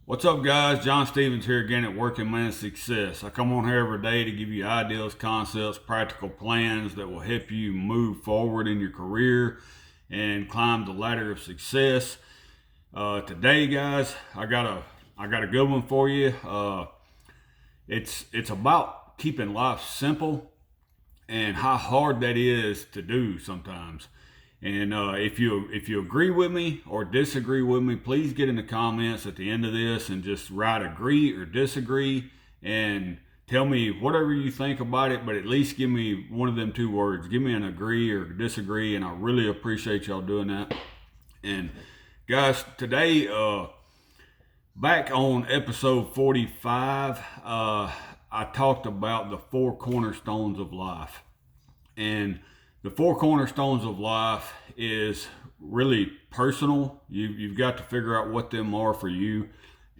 What's up, guys? John Stevens here again at Working Man Success. I come on here every day to give you ideas, concepts, practical plans that will help you move forward in your career and climb the ladder of success. Today, guys, I got a good one for you. It's about keeping life simple and how hard that is to do sometimes. And if you agree with me or disagree with me, please get in the comments at the end of this and just write agree or disagree and tell me whatever you think about it, but at least give me one of them two words. Give me an agree or disagree, and I really appreciate y'all doing that. And guys, today, back on episode 45, I talked about the four cornerstones of life. And the four cornerstones of life is really personal. You've got to figure out what them are for you.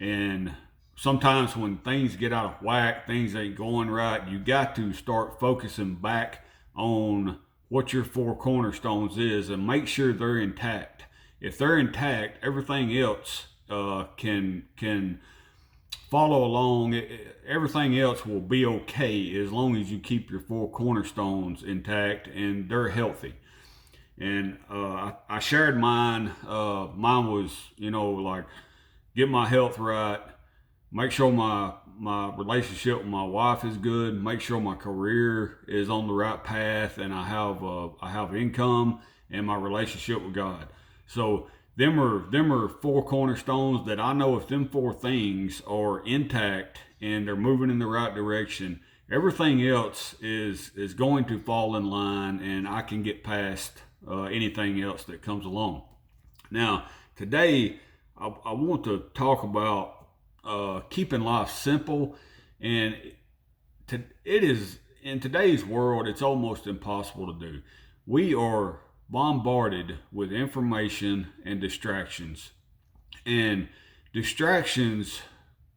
And sometimes when things get out of whack, things ain't going right, you got to start focusing back on what your four cornerstones is and make sure they're intact. If they're intact, everything else can follow along. Everything else will be okay as long as you keep your four cornerstones intact and they're healthy. And I shared mine. Mine was, like get my health right, make sure my relationship with my wife is good, make sure my career is on the right path, and I have income, and my relationship with God. So them are four cornerstones that I know if them four things are intact and they're moving in the right direction, everything else is going to fall in line, and I can get past anything else that comes along. Now, today I want to talk about keeping life simple, and it is in today's world it's almost impossible to do. We are bombarded with information and distractions. And distractions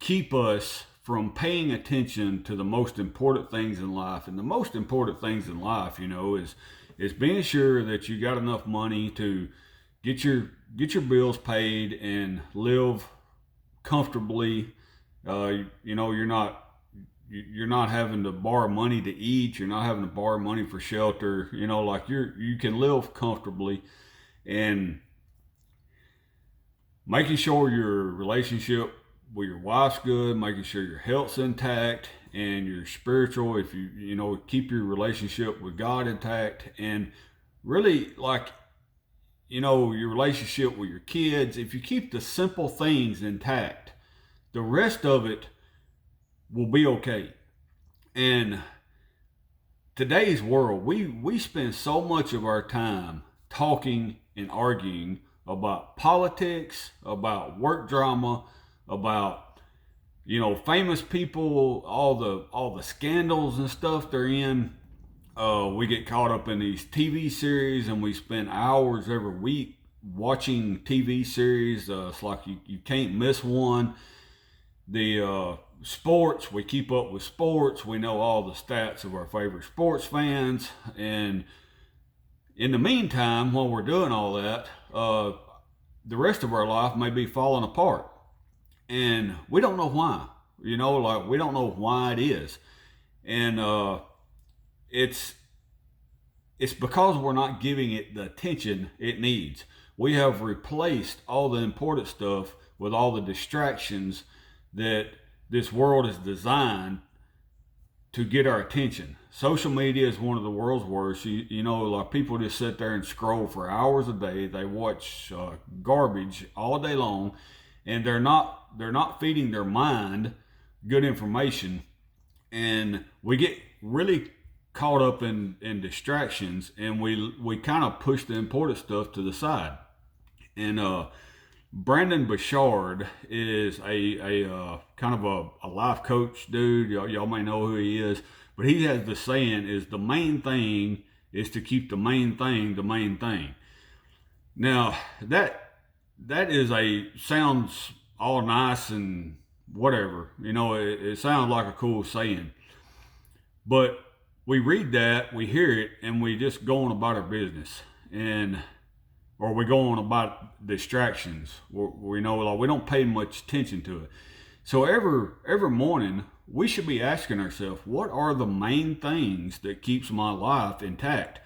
keep us from paying attention to the most important things in life. And the most important things in life, is being sure that you got enough money to get your bills paid and live comfortably. You're not having to borrow money to eat. You're not having to borrow money for shelter. You can live comfortably, and making sure your relationship with your wife's good, making sure your health's intact and your spiritual, if you keep your relationship with God intact, and really your relationship with your kids, if you keep the simple things intact, the rest of it will be okay. And today's world, we spend so much of our time talking and arguing about politics, about work drama, about famous people, all the scandals and stuff they're in. We get caught up in these TV series, and we spend hours every week watching TV series. It's like you can't miss one. The sports, we keep up with sports. We know all the stats of our favorite sports fans. And in the meantime, while we're doing all that, the rest of our life may be falling apart. And we don't know why. We don't know why it is. And it's because we're not giving it the attention it needs. We have replaced all the important stuff with all the distractions that this world is designed to get our attention. Social media is one of the world's worst. People just sit there and scroll for hours a day. They watch garbage all day long, and they're not feeding their mind good information. And we get really caught up in distractions, and we kind of push the important stuff to the side. And Brandon Bouchard is a kind of a life coach dude. Y'all may know who he is, but he has the saying is the main thing is to keep the main thing the main thing. Now that is sounds all nice and whatever, it sounds like a cool saying, but we read that, we hear it, and we just go on about our business. And or we go on about distractions. We know, like, we don't pay much attention to it. So every morning we should be asking ourselves, what are the main things that keeps my life intact?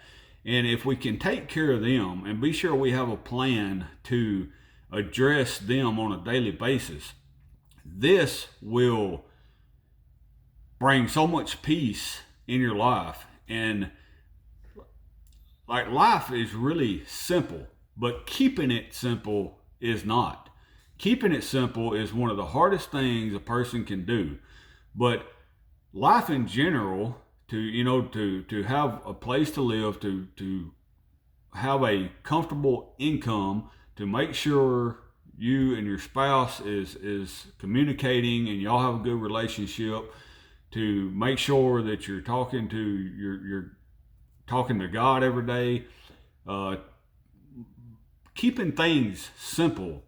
And if we can take care of them and be sure we have a plan to address them on a daily basis, this will bring so much peace in your life. And like, life is really simple, but keeping it simple is not. Keeping it simple is one of the hardest things a person can do. But life in general, to have a place to live, to have a comfortable income, to make sure you and your spouse is communicating and y'all have a good relationship, to make sure that you're talking to God every day. Keeping things simple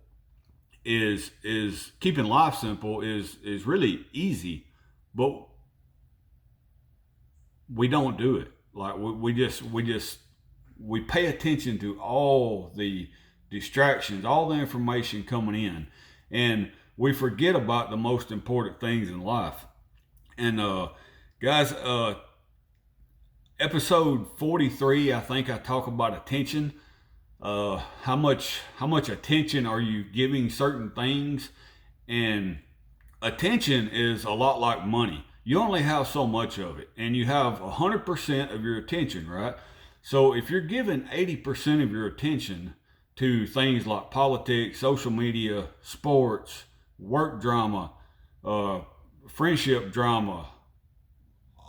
is keeping life simple is really easy, but we don't do it. Like, we pay attention to all the distractions, all the information coming in, and we forget about the most important things in life. And guys, episode 43, I think I talk about attention. How much attention are you giving certain things? And attention is a lot like money. You only have so much of it, and you have 100% of your attention, right? So if you're giving 80% of your attention to things like politics, social media, sports, work drama, friendship drama,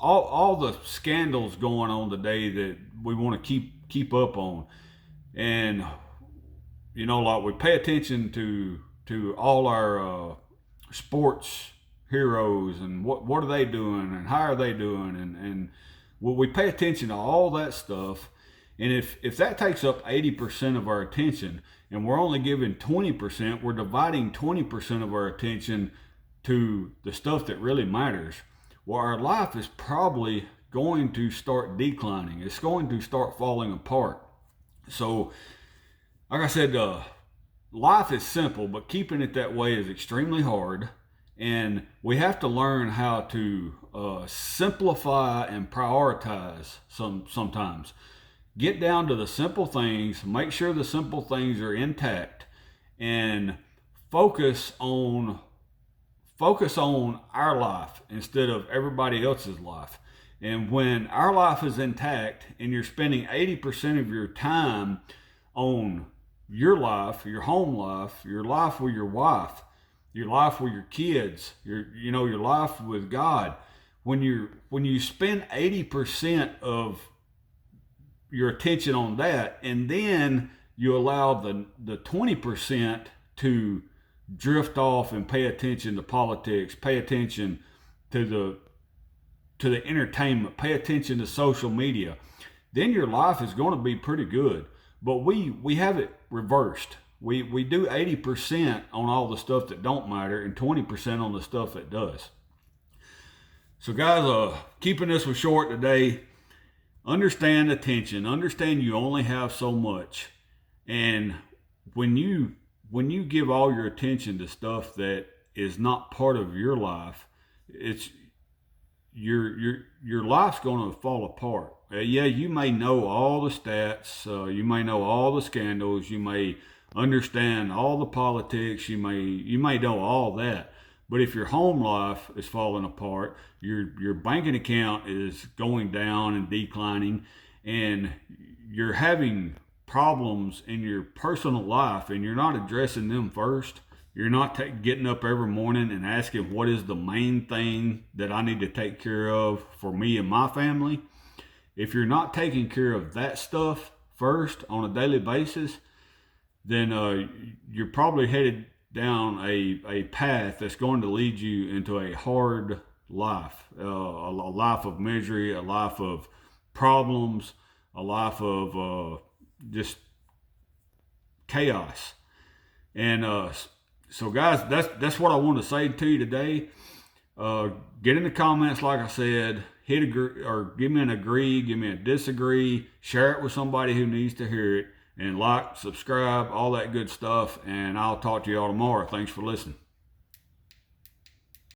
all the scandals going on today that we want to keep up on, and like, we pay attention to all our sports heroes and what are they doing and how are they doing, and we pay attention to all that stuff. And if that takes up 80% of our attention and we're only giving 20%, we're dividing 20% of our attention to the stuff that really matters. Well, our life is probably going to start declining. It's going to start falling apart. So, like I said, life is simple, but keeping it that way is extremely hard. And we have to learn how to simplify and prioritize sometimes. Get down to the simple things, make sure the simple things are intact, and focus on our life instead of everybody else's life. And when our life is intact and you're spending 80% of your time on your life, your home life, your life with your wife, your life with your kids, your life with God, when you spend 80% of your attention on that, and then you allow the 20% to drift off and pay attention to politics, pay attention to the entertainment, pay attention to social media, then your life is going to be pretty good. But we have it reversed. We do 80% on all the stuff that don't matter and 20% on the stuff that does. So guys, keeping this one short today, understand attention. Understand you only have so much. And when you give all your attention to stuff that is not part of your life, it's your life's going to fall apart. Yeah, you may know all the stats, you may know all the scandals, you may understand all the politics, you may know all that. But if your home life is falling apart, your banking account is going down and declining, and you're having problems in your personal life, and you're not addressing them first, you're not getting up every morning and asking, what is the main thing that I need to take care of for me and my family? If you're not taking care of that stuff first on a daily basis, then you're probably headed down a path that's going to lead you into a hard life, a life of misery, a life of problems, a life of just chaos. And so guys, that's what I want to say to you today. Get in the comments, like I said, hit agree, or give me an agree, give me a disagree, share it with somebody who needs to hear it, and like, subscribe, all that good stuff. And I'll talk to y'all tomorrow. Thanks for listening.